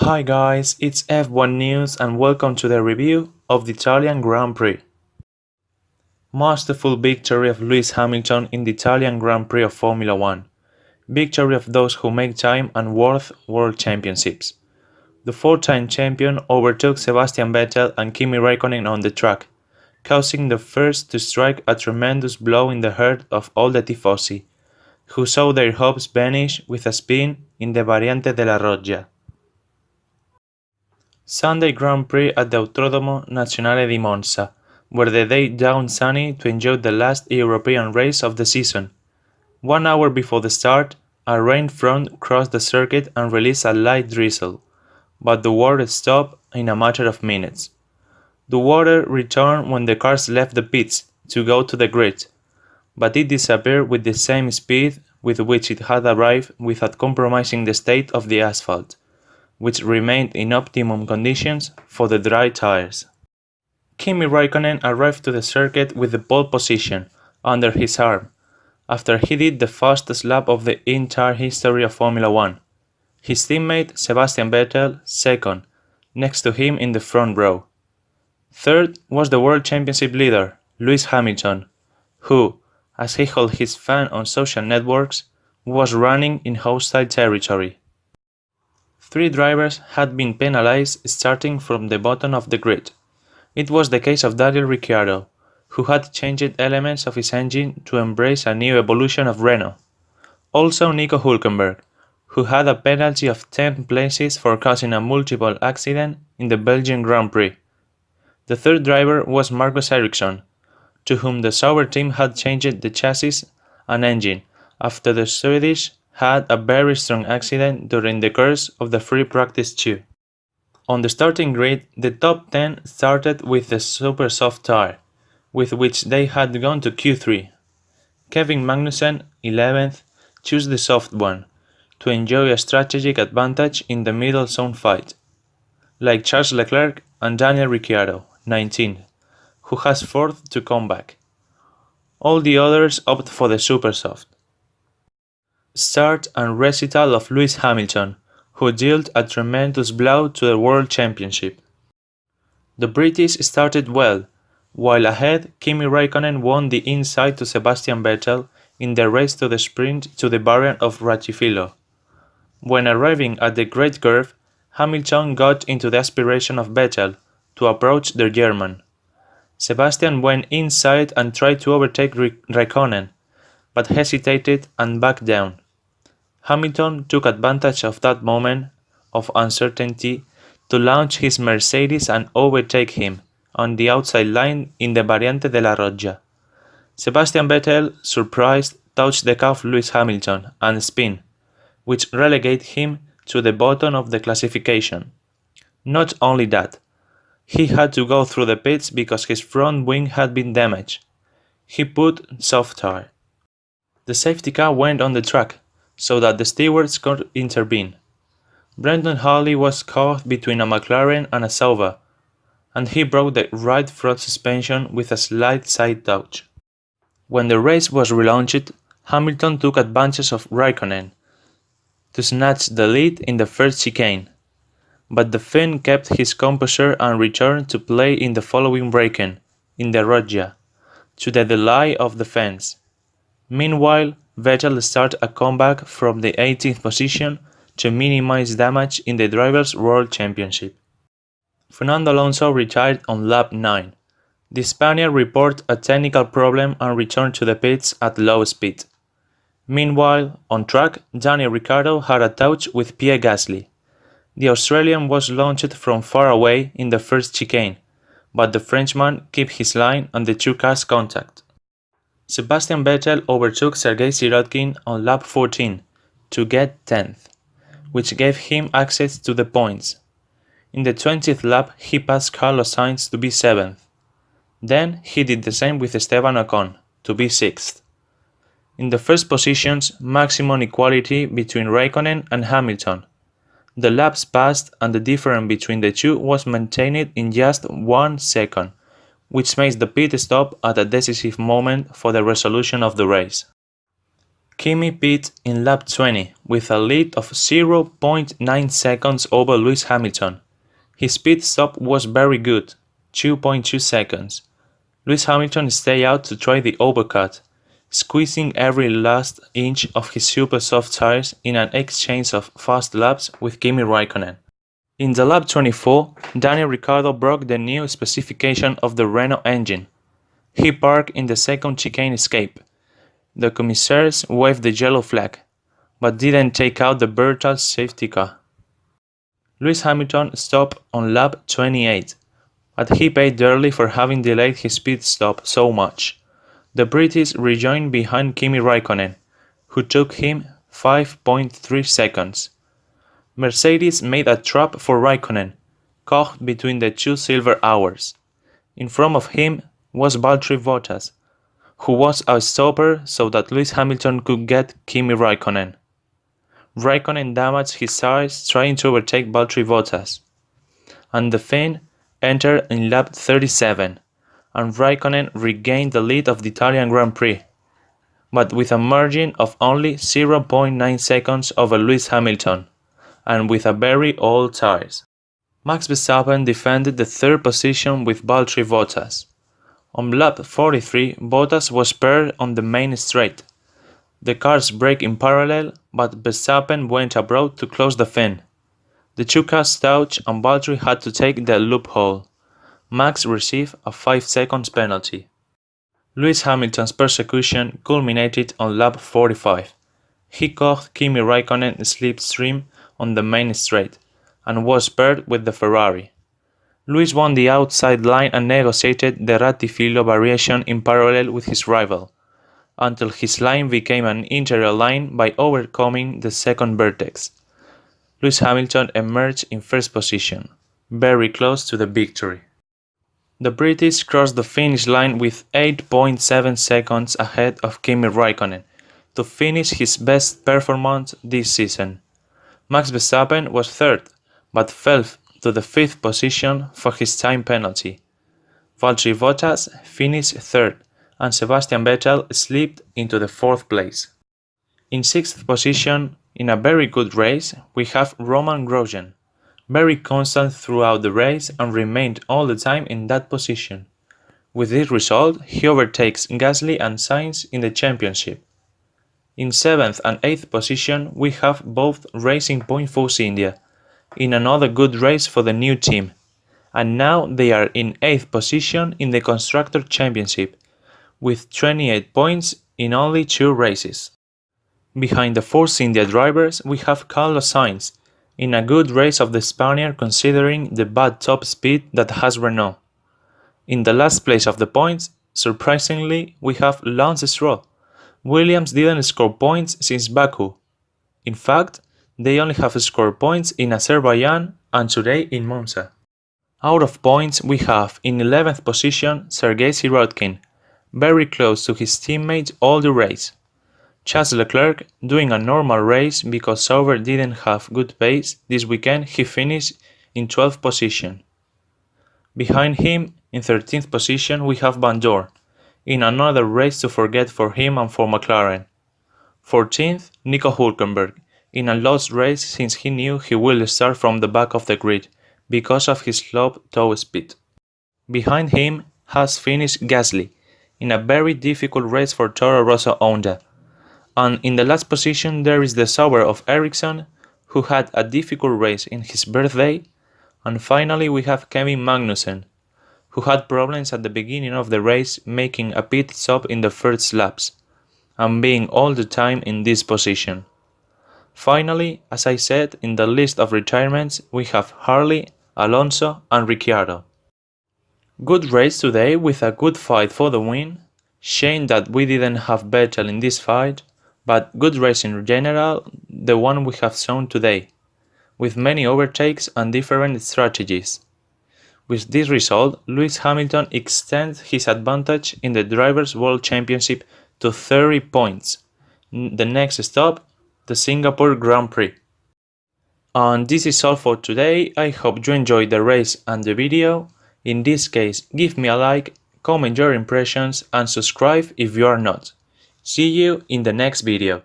Hi guys, it's F1 News and welcome to the review of the Italian Grand Prix. Masterful victory of Lewis Hamilton in the Italian Grand Prix of Formula 1. Victory of those who make time and worth world championships. The four-time champion overtook Sebastian Vettel and Kimi Raikkonen on the track, causing the first to strike a tremendous blow in the heart of all the tifosi, who saw their hopes vanish with a spin in the Variante della Roggia. Sunday Grand Prix at the Autodromo Nazionale di Monza, where the day dawned sunny to enjoy the last European race of the season. 1 hour before the start, a rain front crossed the circuit and released a light drizzle, but the water stopped in a matter of minutes. The water returned when the cars left the pits to go to the grid, but it disappeared with the same speed with which it had arrived without compromising the state of the asphalt, which remained in optimum conditions for the dry tires. Kimi Raikkonen arrived to the circuit with the pole position under his arm, after he did the fastest lap of the entire history of Formula 1. His teammate Sebastian Vettel second, next to him in the front row. Third was the World Championship leader, Lewis Hamilton, who, as he called his fan on social networks, was running in hostile territory. 3 drivers had been penalized starting from the bottom of the grid. It was the case of Daniel Ricciardo, who had changed elements of his engine to embrace a new evolution of Renault. Also Nico Hülkenberg, who had a penalty of 10 places for causing a multiple accident in the Belgian Grand Prix. The third driver was Marcus Ericsson, to whom the Sauber team had changed the chassis and engine after the Swedish had a very strong accident during the course of the free practice 2. On the starting grid, the top 10 started with the super soft tire, with which they had gone to Q3. Kevin Magnussen, 11th, chose the soft one, to enjoy a strategic advantage in the middle zone fight, like Charles Leclerc and Daniel Ricciardo, 19th, who has 4th to come back. All the others opt for the super soft. Start and recital of Lewis Hamilton, who dealt a tremendous blow to the World Championship. The British started well, while ahead Kimi Raikkonen won the inside to Sebastian Vettel in the race to the sprint to the variant of Racifilo. When arriving at the Great Curve, Hamilton got into the aspiration of Vettel to approach the German. Sebastian went inside and tried to overtake Raikkonen, but hesitated and backed down. Hamilton took advantage of that moment of uncertainty to launch his Mercedes and overtake him on the outside line in the Variante della Roggia. Sebastian Vettel, surprised, touched the car of Lewis Hamilton and spin, which relegated him to the bottom of the classification. Not only that, he had to go through the pits because his front wing had been damaged. He put soft tire. The safety car went on the track, so that the stewards could intervene. Brendan Hartley was caught between a McLaren and a Sauber, and he broke the right front suspension with a slight side touch. When the race was relaunched, Hamilton took advantage of Raikkonen to snatch the lead in the first chicane, but the Finn kept his composure and returned to play in the following braking, in the Roggia, to the delight of the fans. Meanwhile, Vettel started a comeback from the 18th position to minimize damage in the Drivers' World Championship. Fernando Alonso retired on lap 9. The Spaniard reported a technical problem and returned to the pits at low speed. Meanwhile, on track, Daniel Ricciardo had a touch with Pierre Gasly. The Australian was launched from far away in the first chicane, but the Frenchman kept his line and the two cars contact. Sebastian Vettel overtook Sergei Sirotkin on lap 14 to get 10th, which gave him access to the points. In the 20th lap he passed Carlos Sainz to be 7th. Then he did the same with Esteban Ocon to be 6th. In the first positions, maximum equality between Raikkonen and Hamilton. The laps passed and the difference between the two was maintained in just 1 second, which makes the pit stop at a decisive moment for the resolution of the race. Kimi pit in lap 20 with a lead of 0.9 seconds over Lewis Hamilton. His pit stop was very good, 2.2 seconds. Lewis Hamilton stayed out to try the overcut, squeezing every last inch of his super soft tires in an exchange of fast laps with Kimi Raikkonen. In the lap 24, Daniel Ricciardo broke the new specification of the Renault engine. He parked in the second chicane escape. The commissaires waved the yellow flag, but didn't take out the virtual safety car. Lewis Hamilton stopped on lap 28, but he paid dearly for having delayed his pit stop so much. The British rejoined behind Kimi Raikkonen, who took him 5.3 seconds. Mercedes made a trap for Raikkonen, caught between the two silver hours. In front of him was Valtteri Bottas, who was a stopper so that Lewis Hamilton could get Kimi Raikkonen. Raikkonen damaged his tires trying to overtake Valtteri Bottas, and the Finn entered in lap 37, and Raikkonen regained the lead of the Italian Grand Prix, but with a margin of only 0.9 seconds over Lewis Hamilton, and with a very old tires. Max Verstappen defended the third position with Valtteri Bottas. On lap 43, Bottas was paired on the main straight. The cars brake in parallel, but Verstappen went abroad to close the Finn. The two cars touched and Valtteri had to take the loophole. Max received a 5 seconds penalty. Lewis Hamilton's persecution culminated on lap 45. He caught Kimi Raikkonen slipstream on the main straight, and was paired with the Ferrari. Lewis won the outside line and negotiated the Rattifilo variation in parallel with his rival, until his line became an interior line by overcoming the second vertex. Lewis Hamilton emerged in first position, very close to the victory. The British crossed the finish line with 8.7 seconds ahead of Kimi Raikkonen to finish his best performance this season. Max Verstappen was third, but fell to the fifth position for his time penalty. Valtteri Bottas finished third, and Sebastian Vettel slipped into the fourth place. In sixth position, in a very good race, we have Roman Grosjean, very constant throughout the race and remained all the time in that position. With this result, he overtakes Gasly and Sainz in the championship. In 7th and 8th position, we have both Racing Point Force India, in another good race for the new team, and now they are in 8th position in the Constructor Championship, with 28 points in only 2 races. Behind the Force India drivers, we have Carlos Sainz, in a good race of the Spaniard considering the bad top speed that has Renault. In the last place of the points, surprisingly, we have Lance Stroll. Williams didn't score points since Baku. In fact, they only have scored points in Azerbaijan and today in Monza. Out of points, we have in 11th position Sergei Sirotkin, very close to his teammate all the race. Charles Leclerc doing a normal race because Sauber didn't have good pace this weekend. He finished in 12th position. Behind him, in 13th position, we have Van Dorn, in another race to forget for him and for McLaren. 14th, Nico Hülkenberg, in a lost race since he knew he will start from the back of the grid because of his slow toe speed. Behind him has finished Gasly, in a very difficult race for Toro Rosso Honda. And in the last position there is the Sauber of Ericsson, who had a difficult race in his birthday. And finally we have Kevin Magnussen, who had problems at the beginning of the race making a pit stop in the first laps, and being all the time in this position. Finally, as I said, in the list of retirements we have Harley, Alonso and Ricciardo. Good race today with a good fight for the win. Shame that we didn't have Vettel in this fight, but good race in general, the one we have shown today, with many overtakes and different strategies. With this result, Lewis Hamilton extends his advantage in the Drivers' World Championship to 30 points. The next stop, the Singapore Grand Prix. And this is all for today. I hope you enjoyed the race and the video. In this case, give me a like, comment your impressions and subscribe if you are not. See you in the next video.